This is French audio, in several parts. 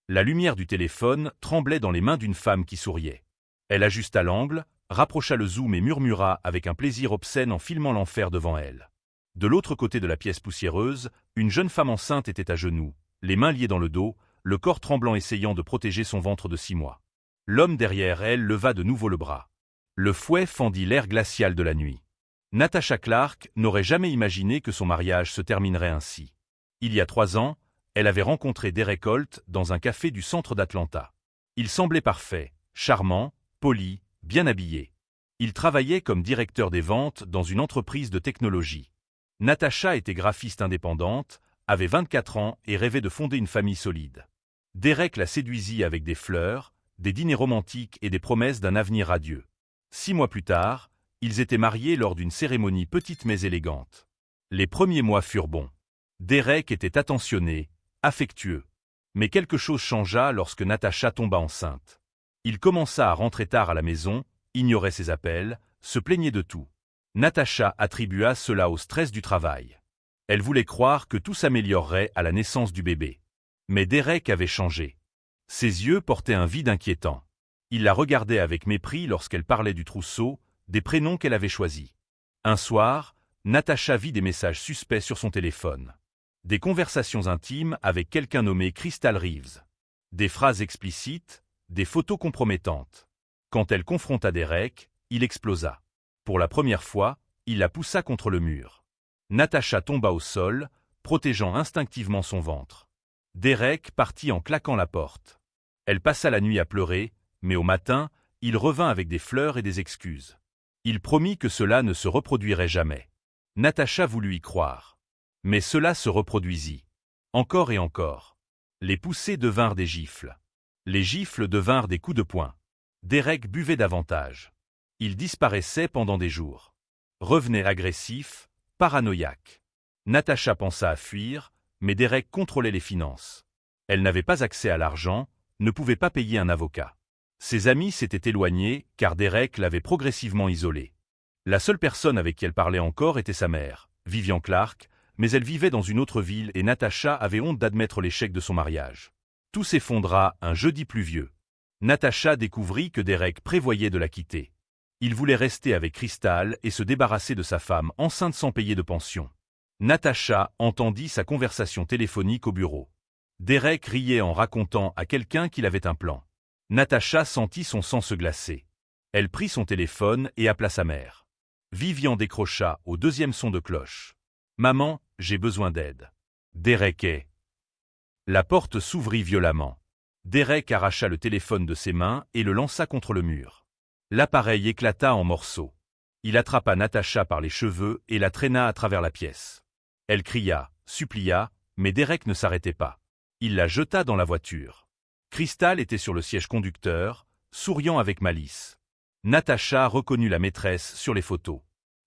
La lumière du téléphone tremblait dans les mains d'une femme qui souriait. Elle ajusta l'angle, rapprocha le zoom et murmura avec un plaisir obscène en filmant l'enfer devant elle. De l'autre côté de la pièce poussiéreuse, une jeune femme enceinte était à genoux, les mains liées dans le dos, le corps tremblant essayant de protéger son ventre de 6 mois. L'homme derrière elle leva de nouveau le bras. Le fouet fendit l'air glacial de la nuit. Natasha Clark n'aurait jamais imaginé que son mariage se terminerait ainsi. Il y a 3 ans, elle avait rencontré Derek Holt dans un café du centre d'Atlanta. Il semblait parfait, charmant, poli, bien habillé. Il travaillait comme directeur des ventes dans une entreprise de technologie. Natasha était graphiste indépendante, avait 24 ans et rêvait de fonder une famille solide. Derek la séduisit avec des fleurs, des dîners romantiques et des promesses d'un avenir radieux. 6 mois plus tard, ils étaient mariés lors d'une cérémonie petite mais élégante. Les premiers mois furent bons. Derek était attentionné, affectueux. Mais quelque chose changea lorsque Natasha tomba enceinte. Il commença à rentrer tard à la maison, ignorait ses appels, se plaignait de tout. Natasha attribua cela au stress du travail. Elle voulait croire que tout s'améliorerait à la naissance du bébé. Mais Derek avait changé. Ses yeux portaient un vide inquiétant. Il la regardait avec mépris lorsqu'elle parlait du trousseau, des prénoms qu'elle avait choisis. Un soir, Natasha vit des messages suspects sur son téléphone. Des conversations intimes avec quelqu'un nommé Crystal Reeves. Des phrases explicites, des photos compromettantes. Quand elle confronta Derek, il explosa. Pour la première fois, il la poussa contre le mur. Natasha tomba au sol, protégeant instinctivement son ventre. Derek partit en claquant la porte. Elle passa la nuit à pleurer, mais au matin, il revint avec des fleurs et des excuses. Il promit que cela ne se reproduirait jamais. Natasha voulut y croire. Mais cela se reproduisit. Encore et encore. Les poussées devinrent des gifles. Les gifles devinrent des coups de poing. Derek buvait davantage. Il disparaissait pendant des jours. Revenait agressif, paranoïaque. Natasha pensa à fuir, mais Derek contrôlait les finances. Elle n'avait pas accès à l'argent, ne pouvait pas payer un avocat. Ses amis s'étaient éloignés car Derek l'avait progressivement isolée. La seule personne avec qui elle parlait encore était sa mère, Vivian Clark, mais elle vivait dans une autre ville et Natasha avait honte d'admettre l'échec de son mariage. Tout s'effondra un jeudi pluvieux. Natasha découvrit que Derek prévoyait de la quitter. Il voulait rester avec Crystal et se débarrasser de sa femme enceinte sans payer de pension. Natasha entendit sa conversation téléphonique au bureau. Derek riait en racontant à quelqu'un qu'il avait un plan. Natasha sentit son sang se glacer. Elle prit son téléphone et appela sa mère. Vivian décrocha au 2e son de cloche. « Maman, j'ai besoin d'aide. » Derek est. La porte s'ouvrit violemment. Derek arracha le téléphone de ses mains et le lança contre le mur. L'appareil éclata en morceaux. Il attrapa Natasha par les cheveux et la traîna à travers la pièce. Elle cria, supplia, mais Derek ne s'arrêtait pas. Il la jeta dans la voiture. Crystal était sur le siège conducteur, souriant avec malice. Natasha reconnut la maîtresse sur les photos.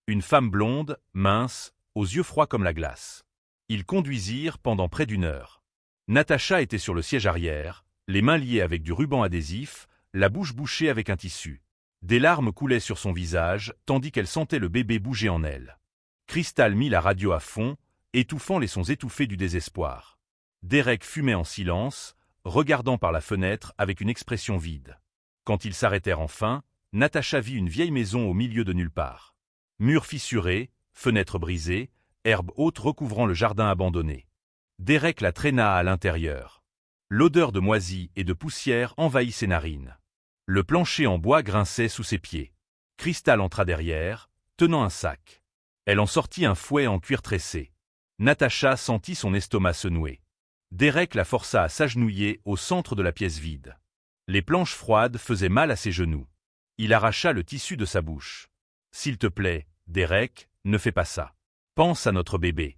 Une femme blonde, mince, aux yeux froids comme la glace. Ils conduisirent pendant près d'1 heure. Natasha était sur le siège arrière, les mains liées avec du ruban adhésif, la bouche bouchée avec un tissu. Des larmes coulaient sur son visage, tandis qu'elle sentait le bébé bouger en elle. Crystal mit la radio à fond, étouffant les sons étouffés du désespoir. Derek fumait en silence, regardant par la fenêtre avec une expression vide. Quand ils s'arrêtèrent enfin, Natasha vit une vieille maison au milieu de nulle part. Murs fissurés, fenêtres brisées, herbes hautes recouvrant le jardin abandonné. Derek la traîna à l'intérieur. L'odeur de moisie et de poussière envahit ses narines. Le plancher en bois grinçait sous ses pieds. Crystal entra derrière, tenant un sac. Elle en sortit un fouet en cuir tressé. Natasha sentit son estomac se nouer. Derek la força à s'agenouiller au centre de la pièce vide. Les planches froides faisaient mal à ses genoux. Il arracha le tissu de sa bouche. « S'il te plaît, Derek, ne fais pas ça. Pense à notre bébé. »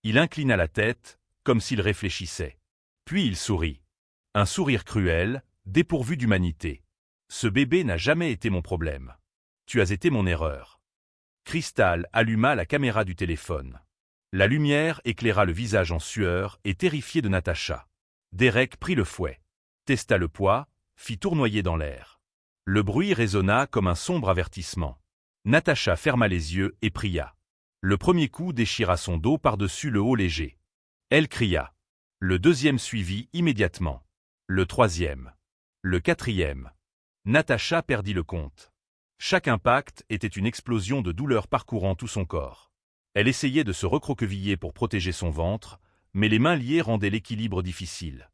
Il inclina la tête, comme s'il réfléchissait. Puis il sourit. Un sourire cruel, dépourvu d'humanité. « Ce bébé n'a jamais été mon problème. Tu as été mon erreur. » Crystal alluma la caméra du téléphone. La lumière éclaira le visage en sueur et terrifié de Natasha. Derek prit le fouet, testa le poids, fit tournoyer dans l'air. Le bruit résonna comme un sombre avertissement. Natasha ferma les yeux et pria. Le premier coup déchira son dos par-dessus le haut léger. Elle cria. Le deuxième suivit immédiatement. Le troisième. Le quatrième. Natacha perdit le compte. Chaque impact était une explosion de douleur parcourant tout son corps. Elle essayait de se recroqueviller pour protéger son ventre, mais les mains liées rendaient l'équilibre difficile.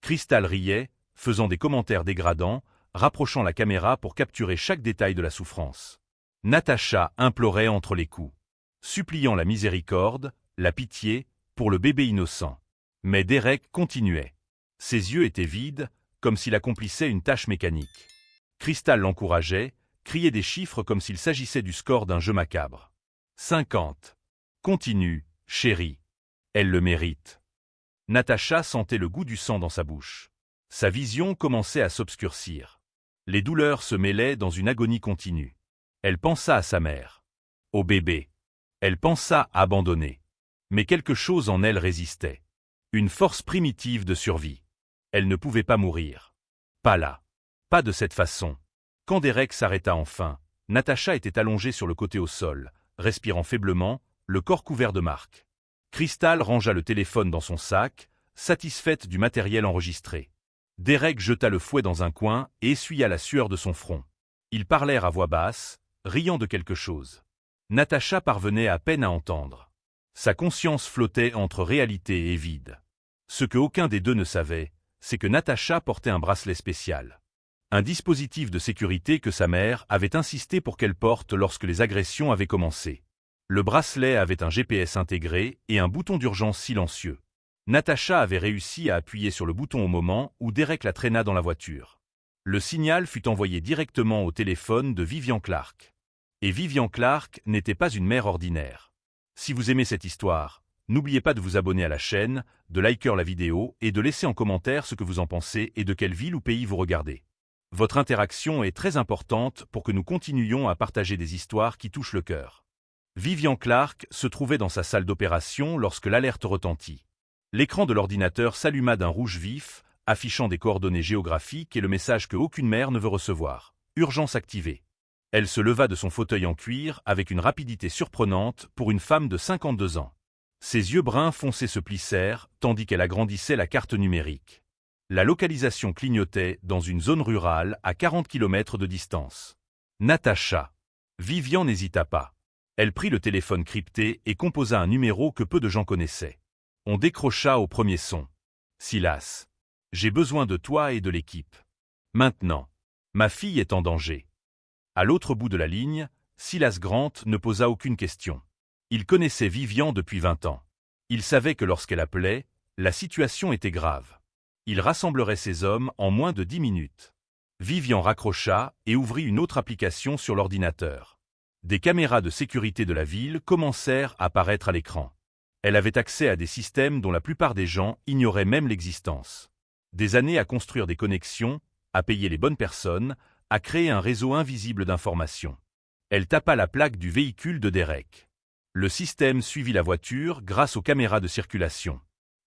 Crystal riait, faisant des commentaires dégradants, rapprochant la caméra pour capturer chaque détail de la souffrance. Natacha implorait entre les coups, suppliant la miséricorde, la pitié, pour le bébé innocent. Mais Derek continuait. Ses yeux étaient vides, comme s'il accomplissait une tâche mécanique. Crystal l'encourageait, criait des chiffres comme s'il s'agissait du score d'un jeu macabre. 50. Continue, chérie. Elle le mérite. Natacha sentait le goût du sang dans sa bouche. Sa vision commençait à s'obscurcir. Les douleurs se mêlaient dans une agonie continue. Elle pensa à sa mère, au bébé. Elle pensa à abandonner. Mais quelque chose en elle résistait. Une force primitive de survie. Elle ne pouvait pas mourir. Pas là. Pas de cette façon. Quand Derek s'arrêta enfin, Natacha était allongée sur le côté au sol, respirant faiblement, le corps couvert de marques. Crystal rangea le téléphone dans son sac, satisfaite du matériel enregistré. Derek jeta le fouet dans un coin et essuya la sueur de son front. Ils parlèrent à voix basse, riant de quelque chose. Natacha parvenait à peine à entendre. Sa conscience flottait entre réalité et vide. Ce que aucun des deux ne savait, c'est que Natacha portait un bracelet spécial. Un dispositif de sécurité que sa mère avait insisté pour qu'elle porte lorsque les agressions avaient commencé. Le bracelet avait un GPS intégré et un bouton d'urgence silencieux. Natacha avait réussi à appuyer sur le bouton au moment où Derek la traîna dans la voiture. Le signal fut envoyé directement au téléphone de Vivian Clark. Et Vivian Clark n'était pas une mère ordinaire. Si vous aimez cette histoire, n'oubliez pas de vous abonner à la chaîne, de liker la vidéo et de laisser en commentaire ce que vous en pensez et de quelle ville ou pays vous regardez. Votre interaction est très importante pour que nous continuions à partager des histoires qui touchent le cœur. Vivian Clark se trouvait dans sa salle d'opération lorsque l'alerte retentit. L'écran de l'ordinateur s'alluma d'un rouge vif, affichant des coordonnées géographiques et le message que aucune mère ne veut recevoir. Urgence activée. Elle se leva de son fauteuil en cuir avec une rapidité surprenante pour une femme de 52 ans. Ses yeux bruns foncés se plissèrent tandis qu'elle agrandissait la carte numérique. La localisation clignotait dans une zone rurale à 40 km de distance. Natacha. Vivian n'hésita pas. Elle prit le téléphone crypté et composa un numéro que peu de gens connaissaient. On décrocha au premier son. Silas. J'ai besoin de toi et de l'équipe. Maintenant. Ma fille est en danger. À l'autre bout de la ligne, Silas Grant ne posa aucune question. Il connaissait Vivian depuis 20 ans. Il savait que lorsqu'elle appelait, la situation était grave. Il rassemblerait ses hommes en moins de 10 minutes. Vivian raccrocha et ouvrit une autre application sur l'ordinateur. Des caméras de sécurité de la ville commencèrent à apparaître à l'écran. Elle avait accès à des systèmes dont la plupart des gens ignoraient même l'existence. Des années à construire des connexions, à payer les bonnes personnes, à créer un réseau invisible d'informations. Elle tapa la plaque du véhicule de Derek. Le système suivit la voiture grâce aux caméras de circulation.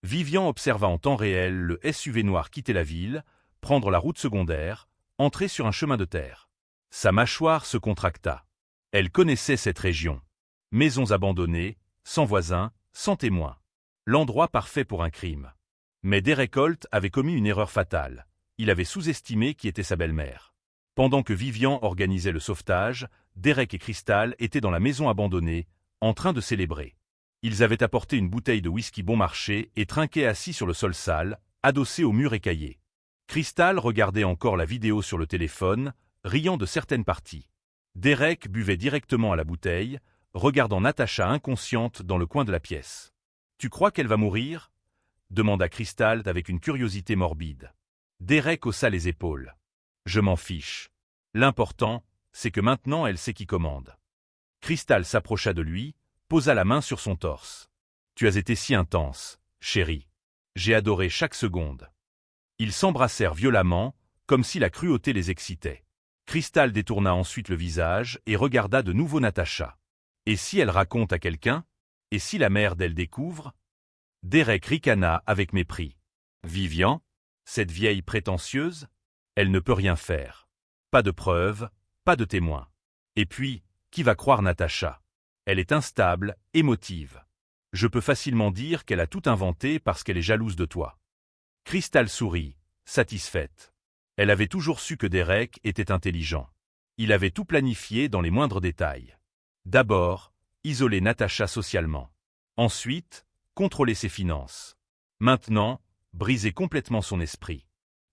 Vivian observa en temps réel le SUV noir quitter la ville, prendre la route secondaire, entrer sur un chemin de terre. Sa mâchoire se contracta. Elle connaissait cette région. Maisons abandonnées, sans voisins, sans témoins. L'endroit parfait pour un crime. Mais Derek Holt avait commis une erreur fatale. Il avait sous-estimé qui était sa belle-mère. Pendant que Vivian organisait le sauvetage, Derek et Crystal étaient dans la maison abandonnée, en train de célébrer. Ils avaient apporté une bouteille de whisky bon marché et trinquaient assis sur le sol sale, adossés au mur écaillé. Crystal regardait encore la vidéo sur le téléphone, riant de certaines parties. Derek buvait directement à la bouteille, regardant Natacha inconsciente dans le coin de la pièce. « Tu crois qu'elle va mourir ?» demanda Crystal avec une curiosité morbide. Derek haussa les épaules. « Je m'en fiche. L'important, c'est que maintenant elle sait qui commande. » Crystal s'approcha de lui, posa la main sur son torse. « Tu as été si intense, chérie. J'ai adoré chaque seconde. » Ils s'embrassèrent violemment, comme si la cruauté les excitait. Crystal détourna ensuite le visage et regarda de nouveau Natacha. Et si elle raconte à quelqu'un? Et si la mère d'elle découvre? Derek ricana avec mépris. Vivian? Cette vieille prétentieuse? Elle ne peut rien faire. Pas de preuves, pas de témoins. Et puis, qui va croire Natacha? Elle est instable, émotive. Je peux facilement dire qu'elle a tout inventé parce qu'elle est jalouse de toi. Crystal sourit. satisfaite. Elle avait toujours su que Derek était intelligent. Il avait tout planifié dans les moindres détails. D'abord, isoler Natacha socialement. Ensuite, contrôler ses finances. Maintenant, briser complètement son esprit.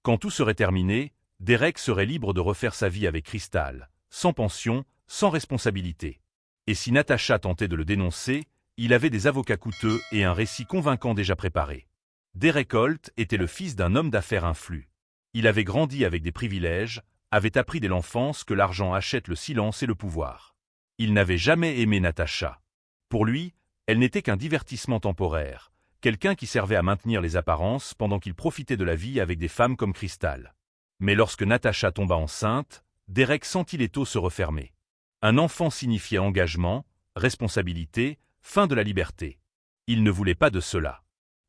Quand tout serait terminé, Derek serait libre de refaire sa vie avec Crystal, sans pension, sans responsabilité. Et si Natacha tentait de le dénoncer, il avait des avocats coûteux et un récit convaincant déjà préparé. Derek Holt était le fils d'un homme d'affaires influent. Il avait grandi avec des privilèges, avait appris dès l'enfance que l'argent achète le silence et le pouvoir. Il n'avait jamais aimé Natacha. Pour lui, elle n'était qu'un divertissement temporaire, quelqu'un qui servait à maintenir les apparences pendant qu'il profitait de la vie avec des femmes comme Crystal. Mais lorsque Natacha tomba enceinte, Derek sentit l'étau se refermer. Un enfant signifiait engagement, responsabilité, fin de la liberté. Il ne voulait pas de cela.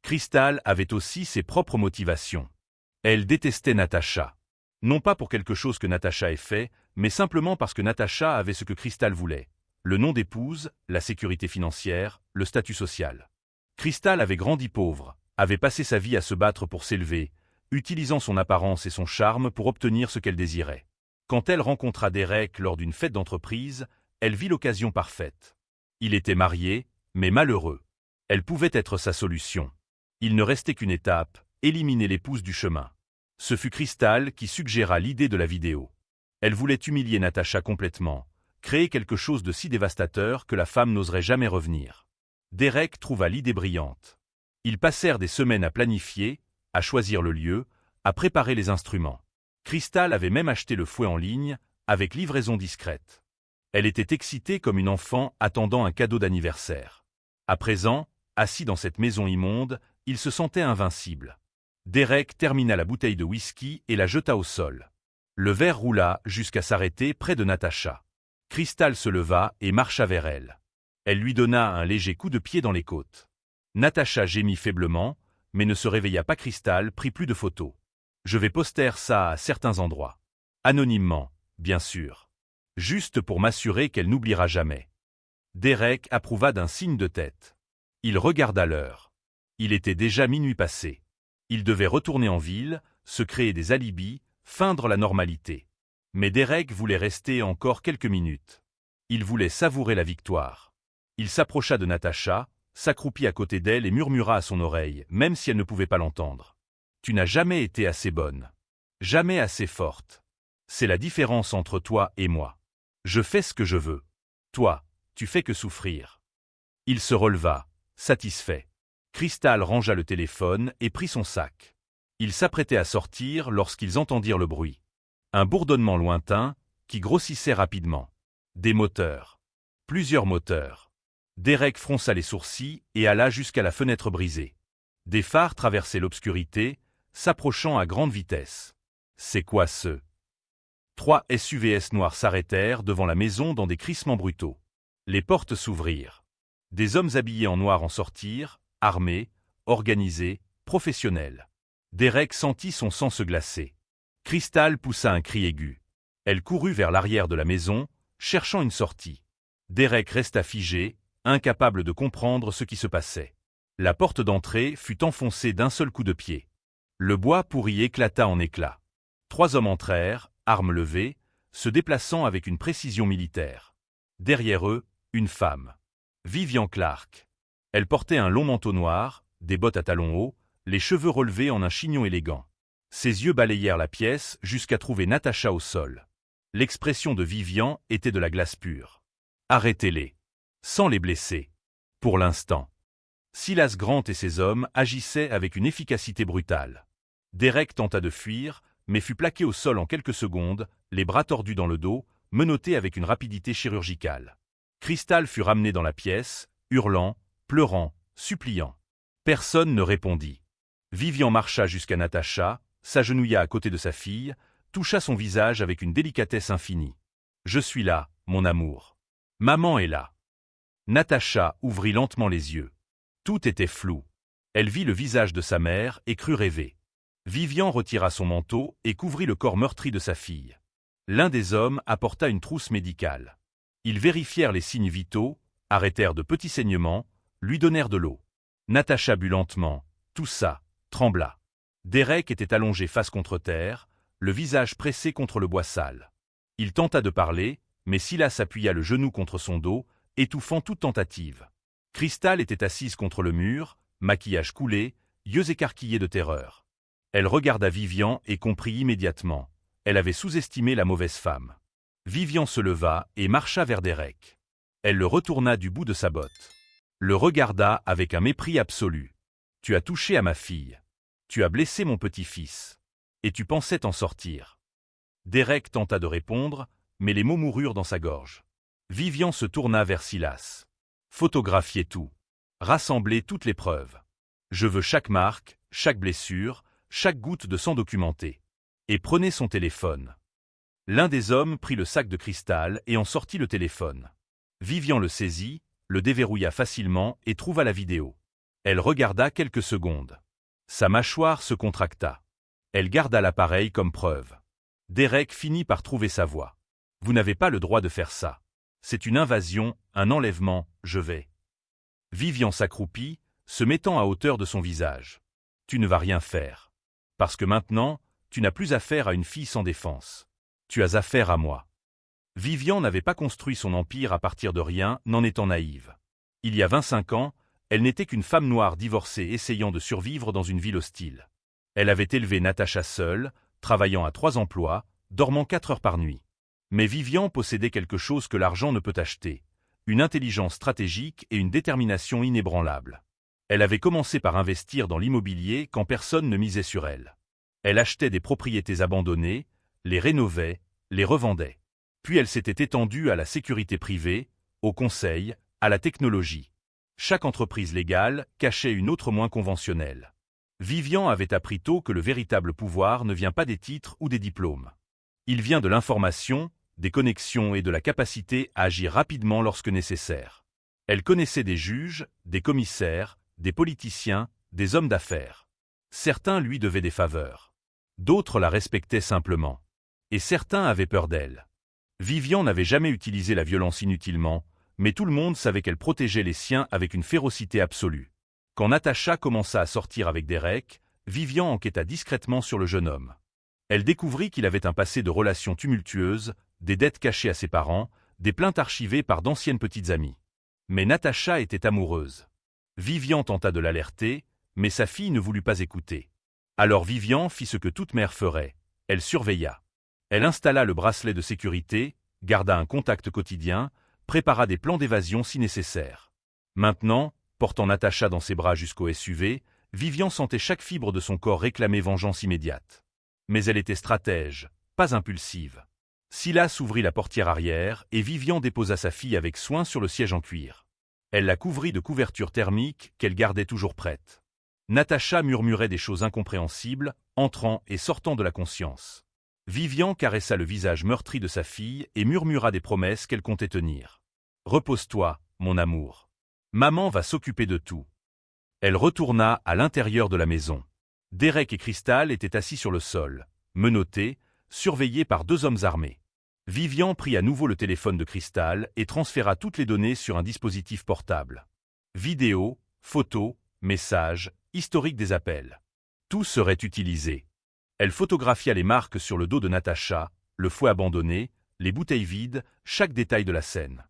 Crystal avait aussi ses propres motivations. Elle détestait Natacha. Non pas pour quelque chose que Natacha ait fait, mais simplement parce que Natacha avait ce que Crystal voulait. Le nom d'épouse, la sécurité financière, le statut social. Crystal avait grandi pauvre, avait passé sa vie à se battre pour s'élever, utilisant son apparence et son charme pour obtenir ce qu'elle désirait. Quand elle rencontra Derek lors d'une fête d'entreprise, elle vit l'occasion parfaite. Il était marié, mais malheureux. Elle pouvait être sa solution. Il ne restait qu'une étape, éliminer l'épouse du chemin. Ce fut Crystal qui suggéra l'idée de la vidéo. Elle voulait humilier Natacha complètement, créer quelque chose de si dévastateur que la femme n'oserait jamais revenir. Derek trouva l'idée brillante. Ils passèrent des semaines à planifier, à choisir le lieu, à préparer les instruments. Crystal avait même acheté le fouet en ligne, avec livraison discrète. Elle était excitée comme une enfant attendant un cadeau d'anniversaire. À présent, assis dans cette maison immonde, il se sentait invincible. Derek termina la bouteille de whisky et la jeta au sol. Le verre roula jusqu'à s'arrêter près de Natacha. Crystal se leva et marcha vers elle. Elle lui donna un léger coup de pied dans les côtes. Natacha gémit faiblement, mais ne se réveilla pas. Crystal prit plus de photos. Je vais poster ça à certains endroits. Anonymement, bien sûr. Juste pour m'assurer qu'elle n'oubliera jamais. Derek approuva d'un signe de tête. Il regarda l'heure. Il était déjà minuit passé. Il devait retourner en ville, se créer des alibis, feindre la normalité. Mais Derek voulait rester encore quelques minutes. Il voulait savourer la victoire. Il s'approcha de Natacha, s'accroupit à côté d'elle et murmura à son oreille, même si elle ne pouvait pas l'entendre. « Tu n'as jamais été assez bonne. Jamais assez forte. C'est la différence entre toi et moi. Je fais ce que je veux. Toi, tu fais que souffrir. » Il se releva, satisfait. Crystal rangea le téléphone et prit son sac. Il s'apprêtait à sortir lorsqu'ils entendirent le bruit. Un bourdonnement lointain, qui grossissait rapidement. Des moteurs. Plusieurs moteurs. Derek fronça les sourcils et alla jusqu'à la fenêtre brisée. Des phares traversaient l'obscurité, s'approchant à grande vitesse. C'est quoi ce? 3 SUVs noirs s'arrêtèrent devant la maison dans des crissements brutaux. Les portes s'ouvrirent. Des hommes habillés en noir en sortirent, armés, organisés, professionnels. Derek sentit son sang se glacer. Crystal poussa un cri aigu. Elle courut vers l'arrière de la maison, cherchant une sortie. Derek resta figé, incapable de comprendre ce qui se passait. La porte d'entrée fut enfoncée d'un seul coup de pied. Le bois pourri éclata en éclats. 3 hommes entrèrent, armes levées, se déplaçant avec une précision militaire. Derrière eux, une femme. Vivian Clark. Elle portait un long manteau noir, des bottes à talons hauts, les cheveux relevés en un chignon élégant. Ses yeux balayèrent la pièce jusqu'à trouver Natacha au sol. L'expression de Vivian était de la glace pure. Arrêtez-les. Sans les blesser. Pour l'instant. Silas Grant et ses hommes agissaient avec une efficacité brutale. Derek tenta de fuir, mais fut plaqué au sol en quelques secondes, les bras tordus dans le dos, menotté avec une rapidité chirurgicale. Crystal fut ramené dans la pièce, hurlant, pleurant, suppliant. Personne ne répondit. Vivian marcha jusqu'à Natacha, s'agenouilla à côté de sa fille, toucha son visage avec une délicatesse infinie. « Je suis là, mon amour. Maman est là. » Natacha ouvrit lentement les yeux. Tout était flou. Elle vit le visage de sa mère et crut rêver. Vivian retira son manteau et couvrit le corps meurtri de sa fille. L'un des hommes apporta une trousse médicale. Ils vérifièrent les signes vitaux, arrêtèrent de petits saignements, lui donnèrent de l'eau. Natacha but lentement, toussa, trembla. Derek était allongé face contre terre, le visage pressé contre le bois sale. Il tenta de parler, mais Silas appuya le genou contre son dos, étouffant toute tentative. Crystal était assise contre le mur, maquillage coulé, yeux écarquillés de terreur. Elle regarda Vivian et comprit immédiatement. Elle avait sous-estimé la mauvaise femme. Vivian se leva et marcha vers Derek. Elle le retourna du bout de sa botte. Le regarda avec un mépris absolu. « Tu as touché à ma fille. Tu as blessé mon petit-fils. Et tu pensais t'en sortir. » Derek tenta de répondre, mais les mots moururent dans sa gorge. Vivian se tourna vers Silas. « Photographiez tout. Rassemblez toutes les preuves. Je veux chaque marque, chaque blessure, chaque goutte de sang documentée. Et prenez son téléphone. » L'un des hommes prit le sac de cristal et en sortit le téléphone. Vivian le saisit, le déverrouilla facilement et trouva la vidéo. Elle regarda quelques secondes. Sa mâchoire se contracta. Elle garda l'appareil comme preuve. Derek finit par trouver sa voix. « Vous n'avez pas le droit de faire ça. C'est une invasion, un enlèvement, je vais. » Vivian s'accroupit, se mettant à hauteur de son visage. « Tu ne vas rien faire. Parce que maintenant, tu n'as plus affaire à une fille sans défense. Tu as affaire à moi. » Vivian n'avait pas construit son empire à partir de rien, n'en étant naïve. Il y a 25 ans, elle n'était qu'une femme noire divorcée essayant de survivre dans une ville hostile. Elle avait élevé Natasha seule, travaillant à 3 emplois, dormant 4 heures par nuit. Mais Vivian possédait quelque chose que l'argent ne peut acheter, une intelligence stratégique et une détermination inébranlable. Elle avait commencé par investir dans l'immobilier quand personne ne misait sur elle. Elle achetait des propriétés abandonnées, les rénovait, les revendait. Puis elle s'était étendue à la sécurité privée, au conseil, à la technologie. Chaque entreprise légale cachait une autre moins conventionnelle. Vivian avait appris tôt que le véritable pouvoir ne vient pas des titres ou des diplômes. Il vient de l'information, des connexions et de la capacité à agir rapidement lorsque nécessaire. Elle connaissait des juges, des commissaires, des politiciens, des hommes d'affaires. Certains lui devaient des faveurs. D'autres la respectaient simplement. Et certains avaient peur d'elle. Vivian n'avait jamais utilisé la violence inutilement, mais tout le monde savait qu'elle protégeait les siens avec une férocité absolue. Quand Natasha commença à sortir avec Derek, Vivian enquêta discrètement sur le jeune homme. Elle découvrit qu'il avait un passé de relations tumultueuses, des dettes cachées à ses parents, des plaintes archivées par d'anciennes petites amies. Mais Natasha était amoureuse. Vivian tenta de l'alerter, mais sa fille ne voulut pas écouter. Alors Vivian fit ce que toute mère ferait, elle surveilla. Elle installa le bracelet de sécurité, garda un contact quotidien, prépara des plans d'évasion si nécessaire. Maintenant, portant Natasha dans ses bras jusqu'au SUV, Vivian sentait chaque fibre de son corps réclamer vengeance immédiate. Mais elle était stratège, pas impulsive. Silas ouvrit la portière arrière et Vivian déposa sa fille avec soin sur le siège en cuir. Elle la couvrit de couvertures thermiques qu'elle gardait toujours prêtes. Natasha murmurait des choses incompréhensibles, entrant et sortant de la conscience. Vivian caressa le visage meurtri de sa fille et murmura des promesses qu'elle comptait tenir. « Repose-toi, mon amour. Maman va s'occuper de tout. » Elle retourna à l'intérieur de la maison. Derek et Crystal étaient assis sur le sol, menottés, surveillés par 2 hommes armés. Vivian prit à nouveau le téléphone de Crystal et transféra toutes les données sur un dispositif portable. Vidéos, photos, messages, historique des appels. Tout serait utilisé. Elle photographia les marques sur le dos de Natasha, le fouet abandonné, les bouteilles vides, chaque détail de la scène.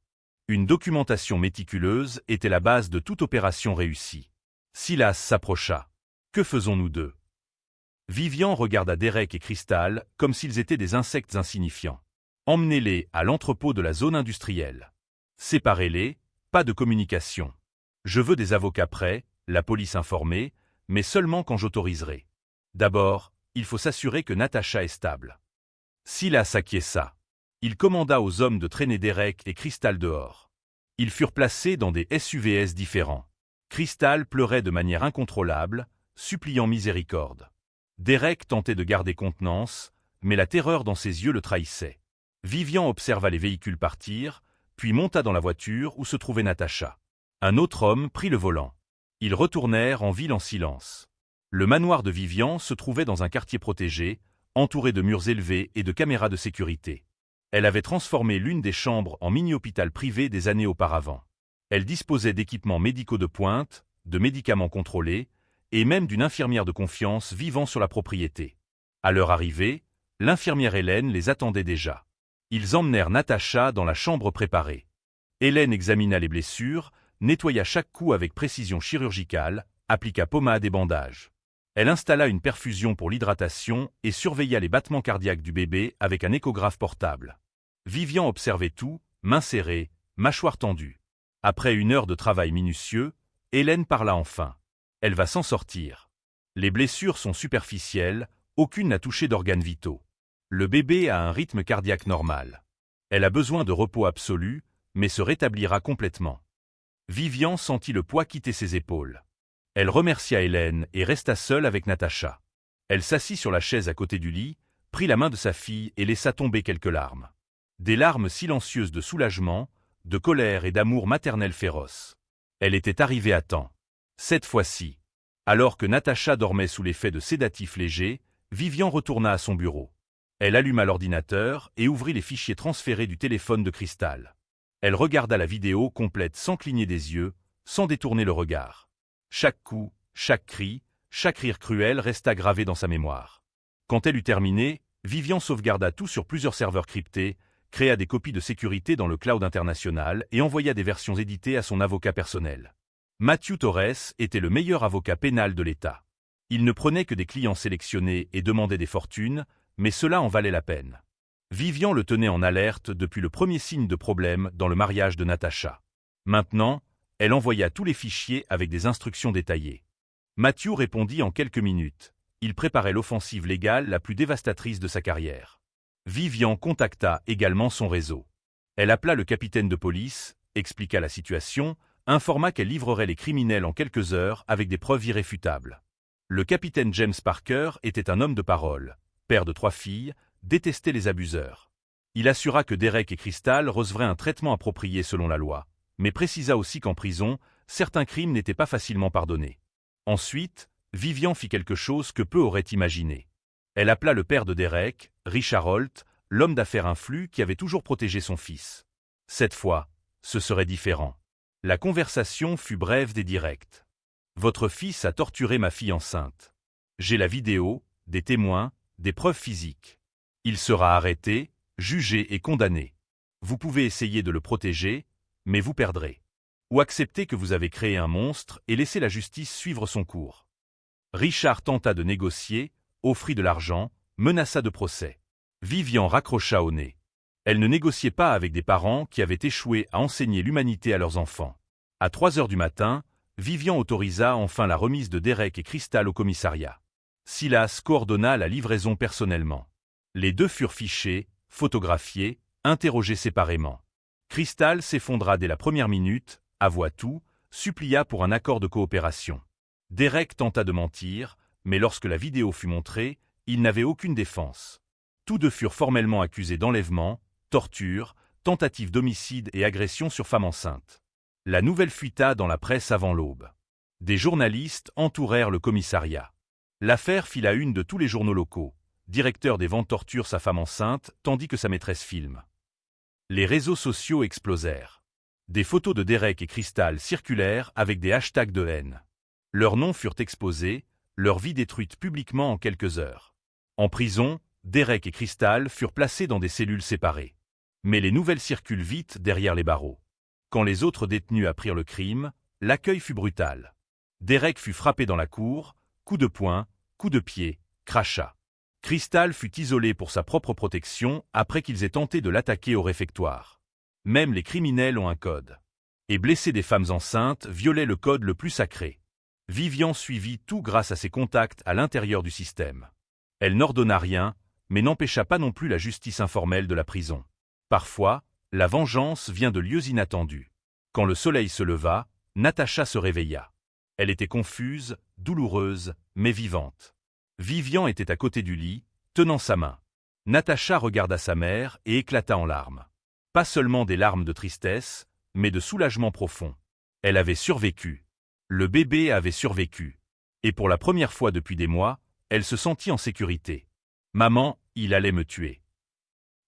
Une documentation méticuleuse était la base de toute opération réussie. Silas s'approcha. « Que faisons nous deux ?» Vivian regarda Derek et Crystal comme s'ils étaient des insectes insignifiants. « Emmenez-les à l'entrepôt de la zone industrielle. Séparez-les, pas de communication. Je veux des avocats prêts, la police informée, mais seulement quand j'autoriserai. D'abord, il faut s'assurer que Natasha est stable. » Silas acquiesça. Il commanda aux hommes de traîner Derek et Crystal dehors. Ils furent placés dans des SUVs différents. Crystal pleurait de manière incontrôlable, suppliant miséricorde. Derek tentait de garder contenance, mais la terreur dans ses yeux le trahissait. Vivian observa les véhicules partir, puis monta dans la voiture où se trouvait Natasha. Un autre homme prit le volant. Ils retournèrent en ville en silence. Le manoir de Vivian se trouvait dans un quartier protégé, entouré de murs élevés et de caméras de sécurité. Elle avait transformé l'une des chambres en mini-hôpital privé des années auparavant. Elle disposait d'équipements médicaux de pointe, de médicaments contrôlés, et même d'une infirmière de confiance vivant sur la propriété. À leur arrivée, l'infirmière Hélène les attendait déjà. Ils emmenèrent Natacha dans la chambre préparée. Hélène examina les blessures, nettoya chaque coup avec précision chirurgicale, appliqua pommade et bandages. Elle installa une perfusion pour l'hydratation et surveilla les battements cardiaques du bébé avec un échographe portable. Vivian observait tout, mains serrées, mâchoire tendue. Après 1 heure de travail minutieux, Hélène parla enfin. Elle va s'en sortir. Les blessures sont superficielles, aucune n'a touché d'organes vitaux. Le bébé a un rythme cardiaque normal. Elle a besoin de repos absolu, mais se rétablira complètement. Vivian sentit le poids quitter ses épaules. Elle remercia Hélène et resta seule avec Natacha. Elle s'assit sur la chaise à côté du lit, prit la main de sa fille et laissa tomber quelques larmes. Des larmes silencieuses de soulagement, de colère et d'amour maternel féroce. Elle était arrivée à temps. Cette fois-ci. Alors que Natacha dormait sous l'effet de sédatifs légers, Vivian retourna à son bureau. Elle alluma l'ordinateur et ouvrit les fichiers transférés du téléphone de Cristal. Elle regarda la vidéo complète sans cligner des yeux, sans détourner le regard. Chaque coup, chaque cri, chaque rire cruel resta gravé dans sa mémoire. Quand elle eut terminé, Vivian sauvegarda tout sur plusieurs serveurs cryptés, créa des copies de sécurité dans le cloud international et envoya des versions éditées à son avocat personnel. Matthew Torres était le meilleur avocat pénal de l'État. Il ne prenait que des clients sélectionnés et demandait des fortunes, mais cela en valait la peine. Vivian le tenait en alerte depuis le premier signe de problème dans le mariage de Natacha. Maintenant, elle envoya tous les fichiers avec des instructions détaillées. Matthew répondit en quelques minutes. Il préparait l'offensive légale la plus dévastatrice de sa carrière. Vivian contacta également son réseau. Elle appela le capitaine de police, expliqua la situation, informa qu'elle livrerait les criminels en quelques heures avec des preuves irréfutables. Le capitaine James Parker était un homme de parole, père de 3 filles, détestait les abuseurs. Il assura que Derek et Cristal recevraient un traitement approprié selon la loi, mais précisa aussi qu'en prison, certains crimes n'étaient pas facilement pardonnés. Ensuite, Vivian fit quelque chose que peu auraient imaginé. Elle appela le père de Derek, Richard Holt, l'homme d'affaires influent qui avait toujours protégé son fils. Cette fois, ce serait différent. La conversation fut brève et directe. « Votre fils a torturé ma fille enceinte. J'ai la vidéo, des témoins, des preuves physiques. Il sera arrêté, jugé et condamné. Vous pouvez essayer de le protéger, mais vous perdrez. Ou accepter que vous avez créé un monstre et laisser la justice suivre son cours. » Richard tenta de négocier, offrit de l'argent, menaça de procès. Vivian raccrocha au nez. Elle ne négociait pas avec des parents qui avaient échoué à enseigner l'humanité à leurs enfants. À 3 heures du matin, Vivian autorisa enfin la remise de Derek et Cristal au commissariat. Silas coordonna la livraison personnellement. Les deux furent fichés, photographiés, interrogés séparément. Cristal s'effondra dès la première minute, avoua tout, supplia pour un accord de coopération. Derek tenta de mentir, mais lorsque la vidéo fut montrée, il n'avait aucune défense. Tous deux furent formellement accusés d'enlèvement, torture, tentative d'homicide et agression sur femme enceinte. La nouvelle fuita dans la presse avant l'aube. Des journalistes entourèrent le commissariat. L'affaire fit la une de tous les journaux locaux. Directeur des ventes torture sa femme enceinte, tandis que sa maîtresse filme. Les réseaux sociaux explosèrent. Des photos de Derek et Cristal circulèrent avec des hashtags de haine. Leurs noms furent exposés, leur vie détruite publiquement en quelques heures. En prison, Derek et Cristal furent placés dans des cellules séparées. Mais les nouvelles circulent vite derrière les barreaux. Quand les autres détenus apprirent le crime, l'accueil fut brutal. Derek fut frappé dans la cour, coup de poing, coup de pied, crachat. Cristal fut isolé pour sa propre protection après qu'ils aient tenté de l'attaquer au réfectoire. Même les criminels ont un code. Et blesser des femmes enceintes violait le code le plus sacré. Vivian suivit tout grâce à ses contacts à l'intérieur du système. Elle n'ordonna rien, mais n'empêcha pas non plus la justice informelle de la prison. Parfois, la vengeance vient de lieux inattendus. Quand le soleil se leva, Natacha se réveilla. Elle était confuse, douloureuse, mais vivante. Vivian était à côté du lit, tenant sa main. Natacha regarda sa mère et éclata en larmes. Pas seulement des larmes de tristesse, mais de soulagement profond. Elle avait survécu. Le bébé avait survécu. Et pour la première fois depuis des mois, elle se sentit en sécurité. « Maman, il allait me tuer. »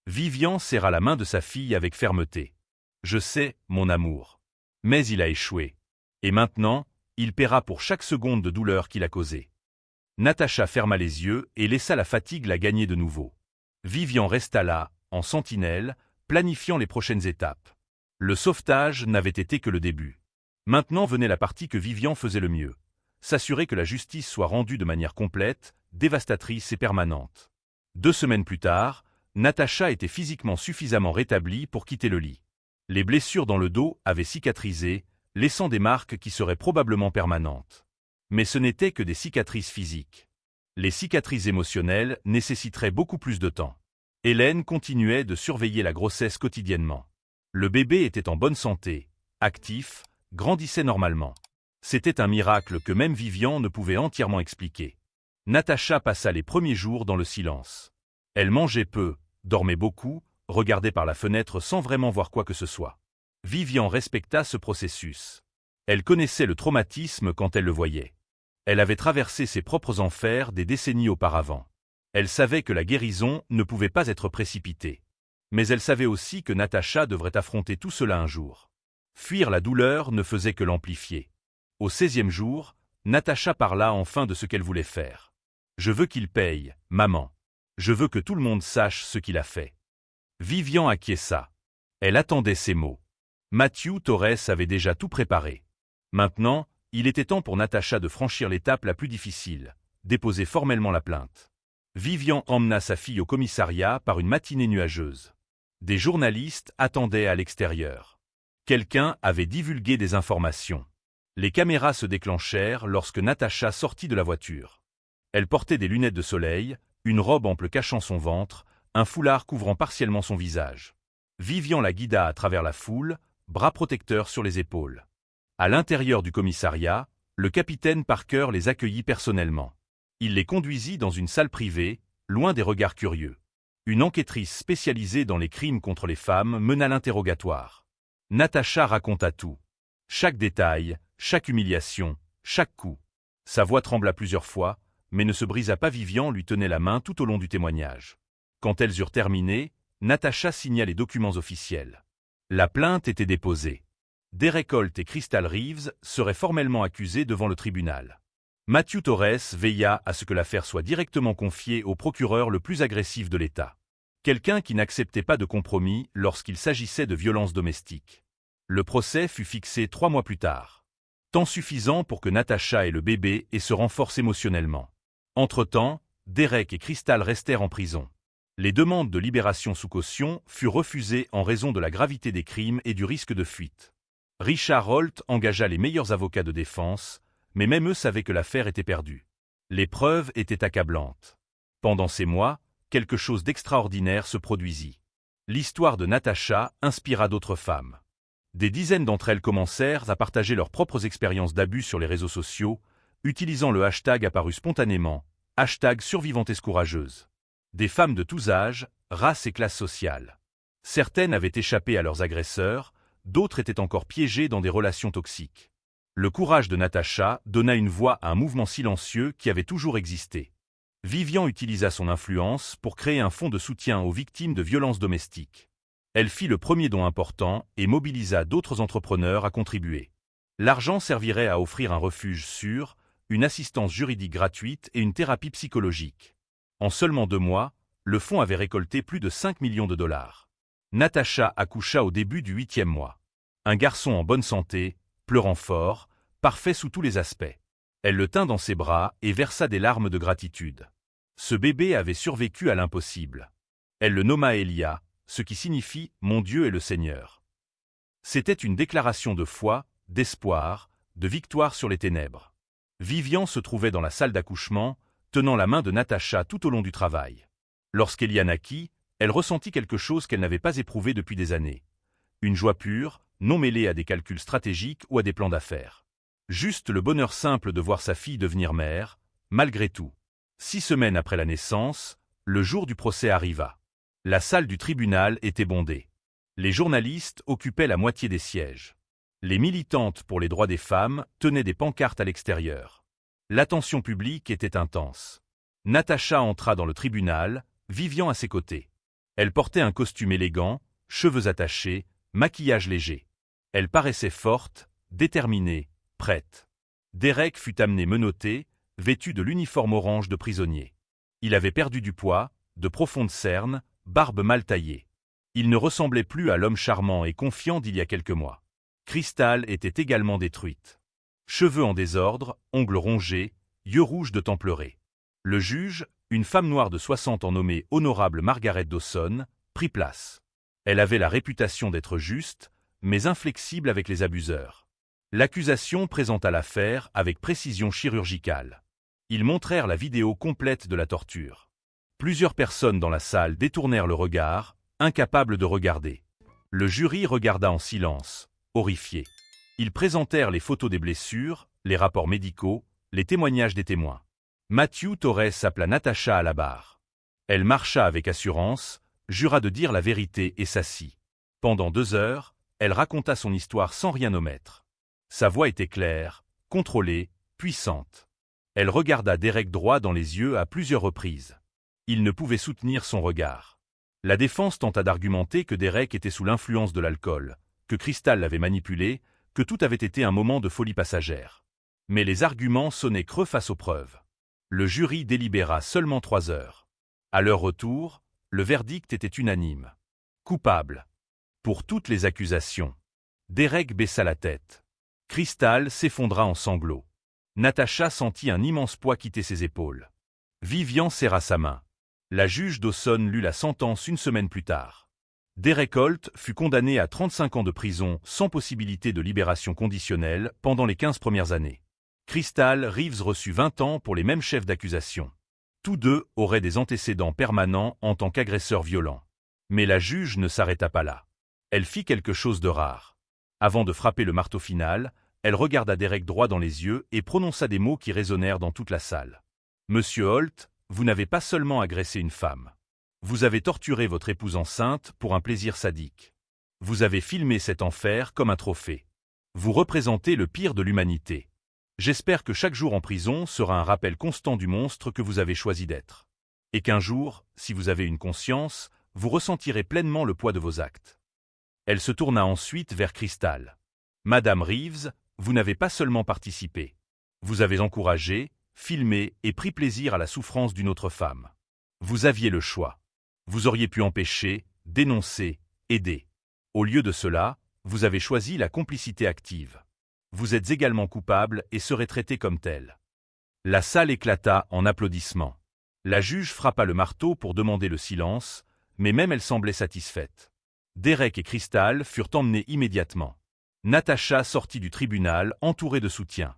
Vivian serra la main de sa fille avec fermeté. « Je sais, mon amour. Mais il a échoué. Et maintenant, Il paiera pour chaque seconde de douleur qu'il a causée. Natacha ferma les yeux et laissa la fatigue la gagner de nouveau. Vivian resta là, en sentinelle, planifiant les prochaines étapes. Le sauvetage n'avait été que le début. Maintenant venait la partie que Vivian faisait le mieux. S'assurer que la justice soit rendue de manière complète, dévastatrice et permanente. 2 semaines plus tard, Natacha était physiquement suffisamment rétablie pour quitter le lit. Les blessures dans le dos avaient cicatrisé, laissant des marques qui seraient probablement permanentes. Mais ce n'étaient que des cicatrices physiques. Les cicatrices émotionnelles nécessiteraient beaucoup plus de temps. Hélène continuait de surveiller la grossesse quotidiennement. Le bébé était en bonne santé, actif, grandissait normalement. C'était un miracle que même Vivian ne pouvait entièrement expliquer. Natacha passa les premiers jours dans le silence. Elle mangeait peu, dormait beaucoup, regardait par la fenêtre sans vraiment voir quoi que ce soit. Vivian respecta ce processus. Elle connaissait le traumatisme quand elle le voyait. Elle avait traversé ses propres enfers des décennies auparavant. Elle savait que la guérison ne pouvait pas être précipitée. Mais elle savait aussi que Natacha devrait affronter tout cela un jour. Fuir la douleur ne faisait que l'amplifier. Au 16e jour, Natacha parla enfin de ce qu'elle voulait faire. « Je veux qu'il paye, maman. Je veux que tout le monde sache ce qu'il a fait. » Vivian acquiesça. Elle attendait ces mots. Matthew Torres avait déjà tout préparé. Maintenant, il était temps pour Natacha de franchir l'étape la plus difficile, déposer formellement la plainte. Vivian emmena sa fille au commissariat par une matinée nuageuse. Des journalistes attendaient à l'extérieur. Quelqu'un avait divulgué des informations. Les caméras se déclenchèrent lorsque Natacha sortit de la voiture. Elle portait des lunettes de soleil, une robe ample cachant son ventre, un foulard couvrant partiellement son visage. Vivian la guida à travers la foule, bras protecteurs sur les épaules. À l'intérieur du commissariat, le capitaine Parker les accueillit personnellement. Il les conduisit dans une salle privée, loin des regards curieux. Une enquêtrice spécialisée dans les crimes contre les femmes mena l'interrogatoire. Natacha raconta tout. Chaque détail, chaque humiliation, chaque coup. Sa voix trembla plusieurs fois, mais ne se brisa pas. Vivian lui tenait la main tout au long du témoignage. Quand elles eurent terminé, Natacha signa les documents officiels. La plainte était déposée. Derek Holt et Crystal Reeves seraient formellement accusés devant le tribunal. Matthew Torres veilla à ce que l'affaire soit directement confiée au procureur le plus agressif de l'État. Quelqu'un qui n'acceptait pas de compromis lorsqu'il s'agissait de violences domestiques. Le procès fut fixé 3 mois plus tard. Temps suffisant pour que Natacha et le bébé se renforcent émotionnellement. Entre-temps, Derek et Crystal restèrent en prison. Les demandes de libération sous caution furent refusées en raison de la gravité des crimes et du risque de fuite. Richard Holt engagea les meilleurs avocats de défense, mais même eux savaient que l'affaire était perdue. Les preuves étaient accablantes. Pendant ces mois, quelque chose d'extraordinaire se produisit. L'histoire de Natacha inspira d'autres femmes. Des dizaines d'entre elles commencèrent à partager leurs propres expériences d'abus sur les réseaux sociaux, utilisant le hashtag apparu spontanément, #survivantescourageuse. Des femmes de tous âges, races et classes sociales. Certaines avaient échappé à leurs agresseurs, d'autres étaient encore piégées dans des relations toxiques. Le courage de Natacha donna une voix à un mouvement silencieux qui avait toujours existé. Vivian utilisa son influence pour créer un fonds de soutien aux victimes de violences domestiques. Elle fit le premier don important et mobilisa d'autres entrepreneurs à contribuer. L'argent servirait à offrir un refuge sûr, une assistance juridique gratuite et une thérapie psychologique. En seulement 2 mois, le fonds avait récolté plus de 5 millions de dollars. Natacha accoucha au début du 8e mois. Un garçon en bonne santé, pleurant fort, parfait sous tous les aspects. Elle le tint dans ses bras et versa des larmes de gratitude. Ce bébé avait survécu à l'impossible. Elle le nomma Elia, ce qui signifie « Mon Dieu est le Seigneur ». C'était une déclaration de foi, d'espoir, de victoire sur les ténèbres. Vivian se trouvait dans la salle d'accouchement, tenant la main de Natacha tout au long du travail. Lorsqu'Elia naquit, elle ressentit quelque chose qu'elle n'avait pas éprouvé depuis des années. Une joie pure, non mêlée à des calculs stratégiques ou à des plans d'affaires. Juste le bonheur simple de voir sa fille devenir mère, malgré tout. 6 semaines après la naissance, le jour du procès arriva. La salle du tribunal était bondée. Les journalistes occupaient la moitié des sièges. Les militantes pour les droits des femmes tenaient des pancartes à l'extérieur. L'attention publique était intense. Natacha entra dans le tribunal, Vivian à ses côtés. Elle portait un costume élégant, cheveux attachés, maquillage léger. Elle paraissait forte, déterminée, prête. Derek fut amené menotté, vêtu de l'uniforme orange de prisonnier. Il avait perdu du poids, de profondes cernes, barbe mal taillée. Il ne ressemblait plus à l'homme charmant et confiant d'il y a quelques mois. Crystal était également détruite. Cheveux en désordre, ongles rongés, yeux rouges de temps pleurés. Le juge, une femme noire de 60 ans nommée Honorable Margaret Dawson, prit place. Elle avait la réputation d'être juste, mais inflexible avec les abuseurs. L'accusation présenta l'affaire avec précision chirurgicale. Ils montrèrent la vidéo complète de la torture. Plusieurs personnes dans la salle détournèrent le regard, incapables de regarder. Le jury regarda en silence, horrifié. Ils présentèrent les photos des blessures, les rapports médicaux, les témoignages des témoins. Matthew Torres appela Natasha à la barre. Elle marcha avec assurance, jura de dire la vérité et s'assit. Pendant 2 heures, elle raconta son histoire sans rien omettre. Sa voix était claire, contrôlée, puissante. Elle regarda Derek droit dans les yeux à plusieurs reprises. Il ne pouvait soutenir son regard. La défense tenta d'argumenter que Derek était sous l'influence de l'alcool, que Crystal l'avait manipulé, que tout avait été un moment de folie passagère. Mais les arguments sonnaient creux face aux preuves. Le jury délibéra seulement 3 heures. À leur retour, le verdict était unanime. Coupable. Pour toutes les accusations. Derek baissa la tête. Crystal s'effondra en sanglots. Natasha sentit un immense poids quitter ses épaules. Vivian serra sa main. La juge Dawson lut la sentence 1 semaine plus tard. Derek Holt fut condamné à 35 ans de prison sans possibilité de libération conditionnelle pendant les 15 premières années. Crystal Reeves reçut 20 ans pour les mêmes chefs d'accusation. Tous deux auraient des antécédents permanents en tant qu'agresseurs violents. Mais la juge ne s'arrêta pas là. Elle fit quelque chose de rare. Avant de frapper le marteau final, elle regarda Derek droit dans les yeux et prononça des mots qui résonnèrent dans toute la salle. « Monsieur Holt, vous n'avez pas seulement agressé une femme. Vous avez torturé votre épouse enceinte pour un plaisir sadique. Vous avez filmé cet enfer comme un trophée. Vous représentez le pire de l'humanité. J'espère que chaque jour en prison sera un rappel constant du monstre que vous avez choisi d'être. Et qu'un jour, si vous avez une conscience, vous ressentirez pleinement le poids de vos actes. » Elle se tourna ensuite vers Crystal. « Madame Reeves, vous n'avez pas seulement participé. Vous avez encouragé, filmé et pris plaisir à la souffrance d'une autre femme. Vous aviez le choix. Vous auriez pu empêcher, dénoncer, aider. Au lieu de cela, vous avez choisi la complicité active. Vous êtes également coupable et serez traité comme tel. » La salle éclata en applaudissements. La juge frappa le marteau pour demander le silence, mais même elle semblait satisfaite. Derek et Crystal furent emmenés immédiatement. Natasha sortit du tribunal entourée de soutien.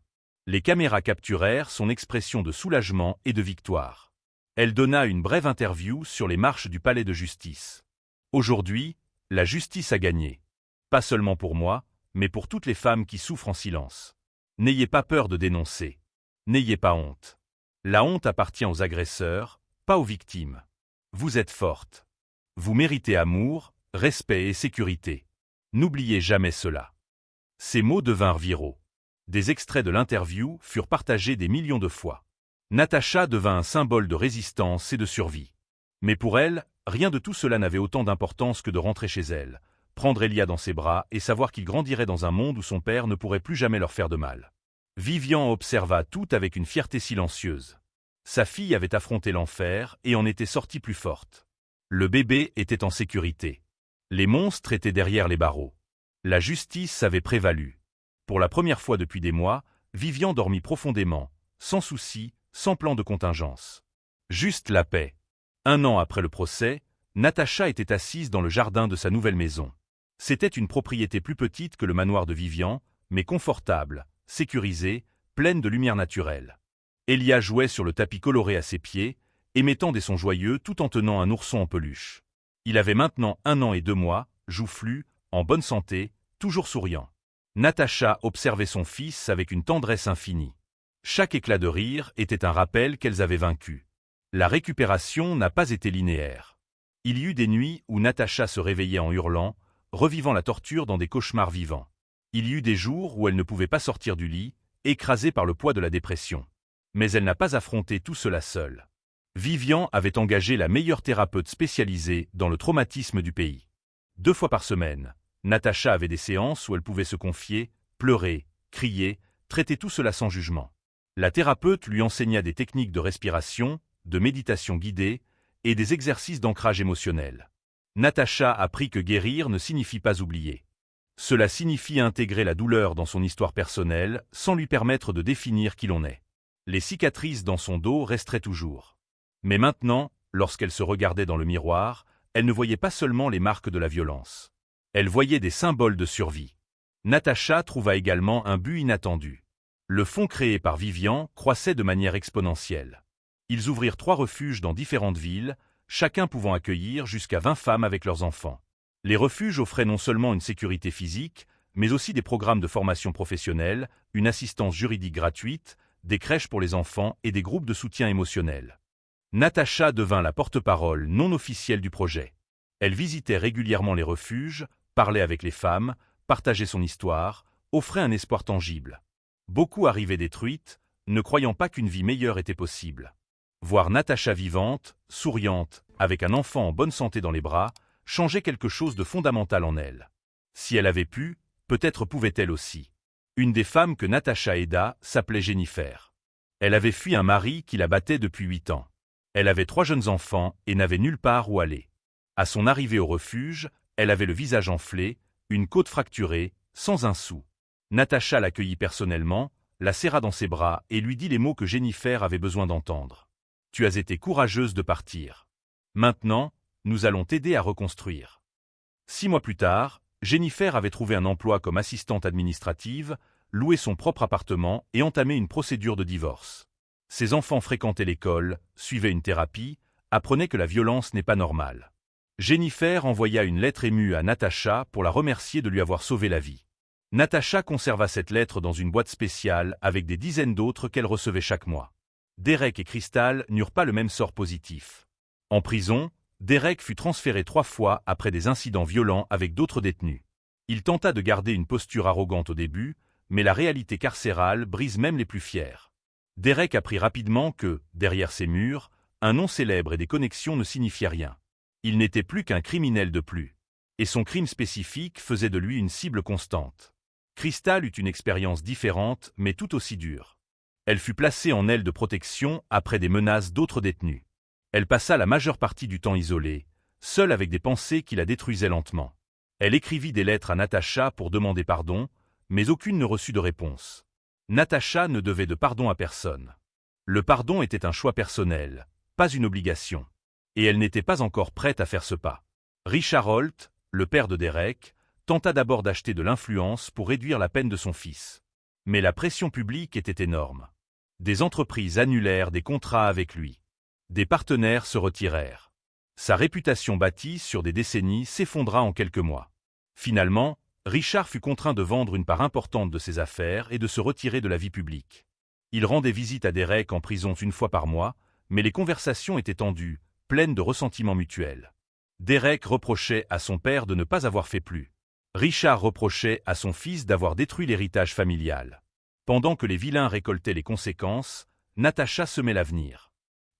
Les caméras capturèrent son expression de soulagement et de victoire. Elle donna une brève interview sur les marches du palais de justice. « Aujourd'hui, la justice a gagné. Pas seulement pour moi, mais pour toutes les femmes qui souffrent en silence. N'ayez pas peur de dénoncer. N'ayez pas honte. La honte appartient aux agresseurs, pas aux victimes. Vous êtes forte. Vous méritez amour, respect et sécurité. N'oubliez jamais cela. » Ces mots devinrent viraux. Des extraits de l'interview furent partagés des millions de fois. Natasha devint un symbole de résistance et de survie. Mais pour elle, rien de tout cela n'avait autant d'importance que de rentrer chez elle, prendre Elia dans ses bras et savoir qu'il grandirait dans un monde où son père ne pourrait plus jamais leur faire de mal. Vivian observa tout avec une fierté silencieuse. Sa fille avait affronté l'enfer et en était sortie plus forte. Le bébé était en sécurité. Les monstres étaient derrière les barreaux. La justice avait prévalu. Pour la première fois depuis des mois, Vivian dormit profondément, sans souci, sans plan de contingence. Juste la paix. 1 an après le procès, Natasha était assise dans le jardin de sa nouvelle maison. C'était une propriété plus petite que le manoir de Vivian, mais confortable, sécurisée, pleine de lumière naturelle. Elia jouait sur le tapis coloré à ses pieds, émettant des sons joyeux tout en tenant un ourson en peluche. Il avait maintenant 1 an et 2 mois, joufflu, en bonne santé, toujours souriant. Natasha observait son fils avec une tendresse infinie. Chaque éclat de rire était un rappel qu'elles avaient vaincu. La récupération n'a pas été linéaire. Il y eut des nuits où Natasha se réveillait en hurlant, revivant la torture dans des cauchemars vivants. Il y eut des jours où elle ne pouvait pas sortir du lit, écrasée par le poids de la dépression. Mais elle n'a pas affronté tout cela seule. Vivian avait engagé la meilleure thérapeute spécialisée dans le traumatisme du pays. 2 fois par semaine, Natasha avait des séances où elle pouvait se confier, pleurer, crier, traitait tout cela sans jugement. La thérapeute lui enseigna des techniques de respiration, de méditation guidée et des exercices d'ancrage émotionnel. Natacha apprit que guérir ne signifie pas oublier. Cela signifie intégrer la douleur dans son histoire personnelle sans lui permettre de définir qui l'on est. Les cicatrices dans son dos resteraient toujours. Mais maintenant, lorsqu'elle se regardait dans le miroir, elle ne voyait pas seulement les marques de la violence. Elle voyait des symboles de survie. Natacha trouva également un but inattendu. Le fonds créé par Vivian croissait de manière exponentielle. Ils ouvrirent 3 refuges dans différentes villes, chacun pouvant accueillir jusqu'à 20 femmes avec leurs enfants. Les refuges offraient non seulement une sécurité physique, mais aussi des programmes de formation professionnelle, une assistance juridique gratuite, des crèches pour les enfants et des groupes de soutien émotionnel. Natacha devint la porte-parole non officielle du projet. Elle visitait régulièrement les refuges, parlait avec les femmes, partageait son histoire, offrait un espoir tangible. Beaucoup arrivaient détruites, ne croyant pas qu'une vie meilleure était possible. Voir Natacha vivante, souriante, avec un enfant en bonne santé dans les bras, changeait quelque chose de fondamental en elle. Si elle avait pu, peut-être pouvait-elle aussi. Une des femmes que Natacha aida s'appelait Jennifer. Elle avait fui un mari qui la battait depuis 8 ans. Elle avait 3 jeunes enfants et n'avait nulle part où aller. À son arrivée au refuge, elle avait le visage enflé, une côte fracturée, sans un sou. Natacha l'accueillit personnellement, la serra dans ses bras et lui dit les mots que Jennifer avait besoin d'entendre. « Tu as été courageuse de partir. Maintenant, nous allons t'aider à reconstruire. » 6 mois plus tard, Jennifer avait trouvé un emploi comme assistante administrative, loué son propre appartement et entamé une procédure de divorce. Ses enfants fréquentaient l'école, suivaient une thérapie, apprenaient que la violence n'est pas normale. Jennifer envoya une lettre émue à Natacha pour la remercier de lui avoir sauvé la vie. Natacha conserva cette lettre dans une boîte spéciale avec des dizaines d'autres qu'elle recevait chaque mois. Derek et Crystal n'eurent pas le même sort positif. En prison, Derek fut transféré 3 fois après des incidents violents avec d'autres détenus. Il tenta de garder une posture arrogante au début, mais la réalité carcérale brise même les plus fiers. Derek apprit rapidement que, derrière ces murs, un nom célèbre et des connexions ne signifiaient rien. Il n'était plus qu'un criminel de plus. Et son crime spécifique faisait de lui une cible constante. Crystal eut une expérience différente, mais tout aussi dure. Elle fut placée en aile de protection après des menaces d'autres détenus. Elle passa la majeure partie du temps isolée, seule avec des pensées qui la détruisaient lentement. Elle écrivit des lettres à Natacha pour demander pardon, mais aucune ne reçut de réponse. Natacha ne devait de pardon à personne. Le pardon était un choix personnel, pas une obligation. Et elle n'était pas encore prête à faire ce pas. Richard Holt, le père de Derek, tenta d'abord d'acheter de l'influence pour réduire la peine de son fils. Mais la pression publique était énorme. Des entreprises annulèrent des contrats avec lui. Des partenaires se retirèrent. Sa réputation bâtie sur des décennies s'effondra en quelques mois. Finalement, Richard fut contraint de vendre une part importante de ses affaires et de se retirer de la vie publique. Il rendait visite à Derek en prison 1 fois par mois, mais les conversations étaient tendues, pleines de ressentiments mutuels. Derek reprochait à son père de ne pas avoir fait plus. Richard reprochait à son fils d'avoir détruit l'héritage familial. Pendant que les vilains récoltaient les conséquences, Natacha semait l'avenir.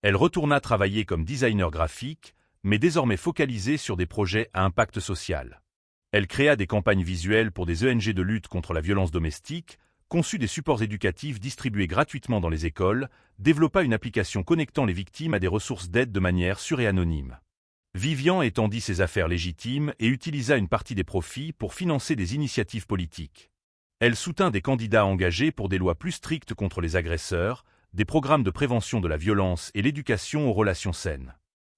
Elle retourna travailler comme designer graphique, mais désormais focalisée sur des projets à impact social. Elle créa des campagnes visuelles pour des ONG de lutte contre la violence domestique, conçut des supports éducatifs distribués gratuitement dans les écoles, développa une application connectant les victimes à des ressources d'aide de manière sûre et anonyme. Vivian étendit ses affaires légitimes et utilisa une partie des profits pour financer des initiatives politiques. Elle soutint des candidats engagés pour des lois plus strictes contre les agresseurs, des programmes de prévention de la violence et l'éducation aux relations saines.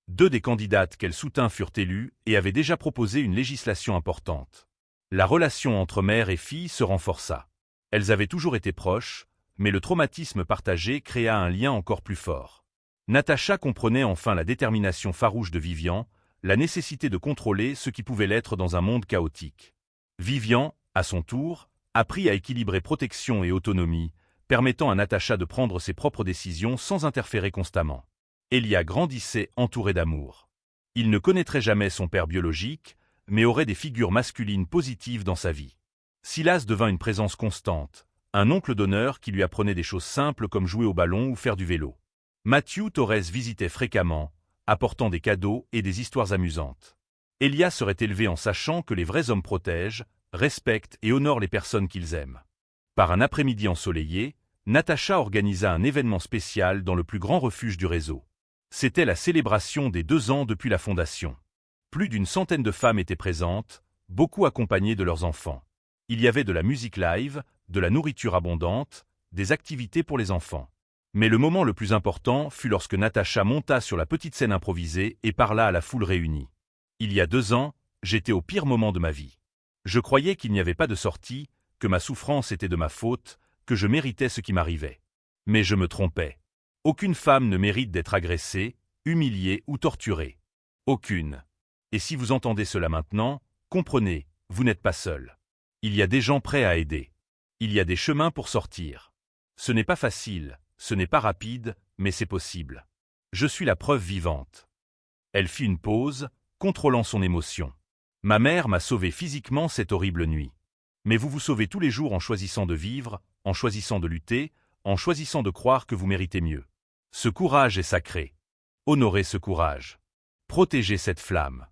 2 des candidates qu'elle soutint furent élues et avaient déjà proposé une législation importante. La relation entre mère et fille se renforça. Elles avaient toujours été proches, mais le traumatisme partagé créa un lien encore plus fort. Natacha comprenait enfin la détermination farouche de Vivian, la nécessité de contrôler ce qui pouvait l'être dans un monde chaotique. Vivian, à son tour, apprit à équilibrer protection et autonomie, permettant à Natacha de prendre ses propres décisions sans interférer constamment. Elia grandissait entourée d'amour. Il ne connaîtrait jamais son père biologique, mais aurait des figures masculines positives dans sa vie. Silas devint une présence constante, un oncle d'honneur qui lui apprenait des choses simples comme jouer au ballon ou faire du vélo. Matthew Torres visitait fréquemment, apportant des cadeaux et des histoires amusantes. Elia serait élevé en sachant que les vrais hommes protègent, respectent et honorent les personnes qu'ils aiment. Par un après-midi ensoleillé, Natacha organisa un événement spécial dans le plus grand refuge du réseau. C'était la célébration des 2 ans depuis la fondation. Plus d'une centaine de femmes étaient présentes, beaucoup accompagnées de leurs enfants. Il y avait de la musique live, de la nourriture abondante, des activités pour les enfants. Mais le moment le plus important fut lorsque Natacha monta sur la petite scène improvisée et parla à la foule réunie. Il y a 2 ans, j'étais au pire moment de ma vie. Je croyais qu'il n'y avait pas de sortie, que ma souffrance était de ma faute, que je méritais ce qui m'arrivait. Mais je me trompais. Aucune femme ne mérite d'être agressée, humiliée ou torturée. Aucune. Et si vous entendez cela maintenant, comprenez, vous n'êtes pas seul. Il y a des gens prêts à aider. Il y a des chemins pour sortir. Ce n'est pas facile, ce n'est pas rapide, mais c'est possible. Je suis la preuve vivante. Elle fit une pause, contrôlant son émotion. Ma mère m'a sauvé physiquement cette horrible nuit. Mais vous vous sauvez tous les jours en choisissant de vivre, en choisissant de lutter, en choisissant de croire que vous méritez mieux. Ce courage est sacré. Honorez ce courage. Protégez cette flamme.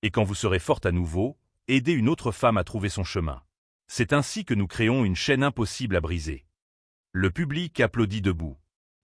Et quand vous serez forte à nouveau, aidez une autre femme à trouver son chemin. C'est ainsi que nous créons une chaîne impossible à briser. Le public applaudit debout.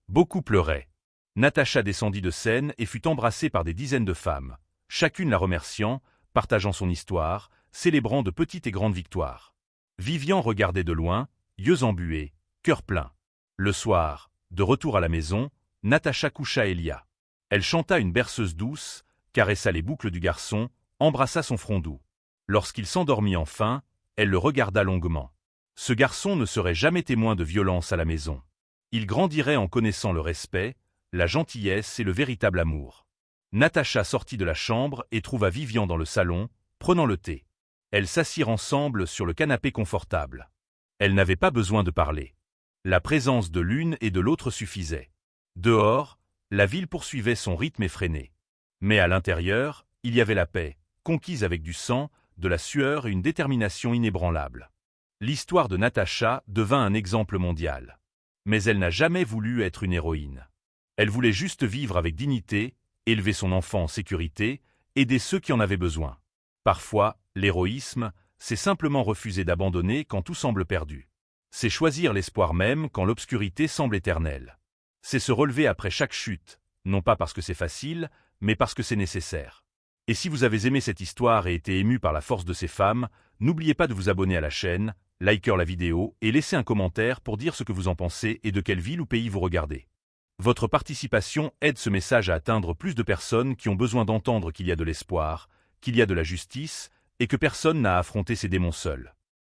Beaucoup pleuraient. Natacha descendit de scène et fut embrassée par des dizaines de femmes, chacune la remerciant, partageant son histoire, célébrant de petites et grandes victoires. Vivian regardait de loin, yeux embués, cœur plein. Le soir, de retour à la maison, Natacha coucha Elia. Elle chanta une berceuse douce, caressa les boucles du garçon, embrassa son front doux. Lorsqu'il s'endormit enfin, elle le regarda longuement. Ce garçon ne serait jamais témoin de violence à la maison. Il grandirait en connaissant le respect, la gentillesse et le véritable amour. Natacha sortit de la chambre et trouva Vivian dans le salon, prenant le thé. Elles s'assirent ensemble sur le canapé confortable. Elles n'avaient pas besoin de parler. La présence de l'une et de l'autre suffisait. Dehors, la ville poursuivait son rythme effréné. Mais à l'intérieur, il y avait la paix, conquise avec du sang, de la sueur et une détermination inébranlable. L'histoire de Natacha devint un exemple mondial. Mais elle n'a jamais voulu être une héroïne. Elle voulait juste vivre avec dignité, élever son enfant en sécurité, aider ceux qui en avaient besoin. Parfois, l'héroïsme, c'est simplement refuser d'abandonner quand tout semble perdu. C'est choisir l'espoir même quand l'obscurité semble éternelle. C'est se relever après chaque chute, non pas parce que c'est facile, mais parce que c'est nécessaire. Et si vous avez aimé cette histoire et été ému par la force de ces femmes, n'oubliez pas de vous abonner à la chaîne, liker la vidéo et laisser un commentaire pour dire ce que vous en pensez et de quelle ville ou pays vous regardez. Votre participation aide ce message à atteindre plus de personnes qui ont besoin d'entendre qu'il y a de l'espoir, qu'il y a de la justice et que personne n'a à affronter ses démons seul.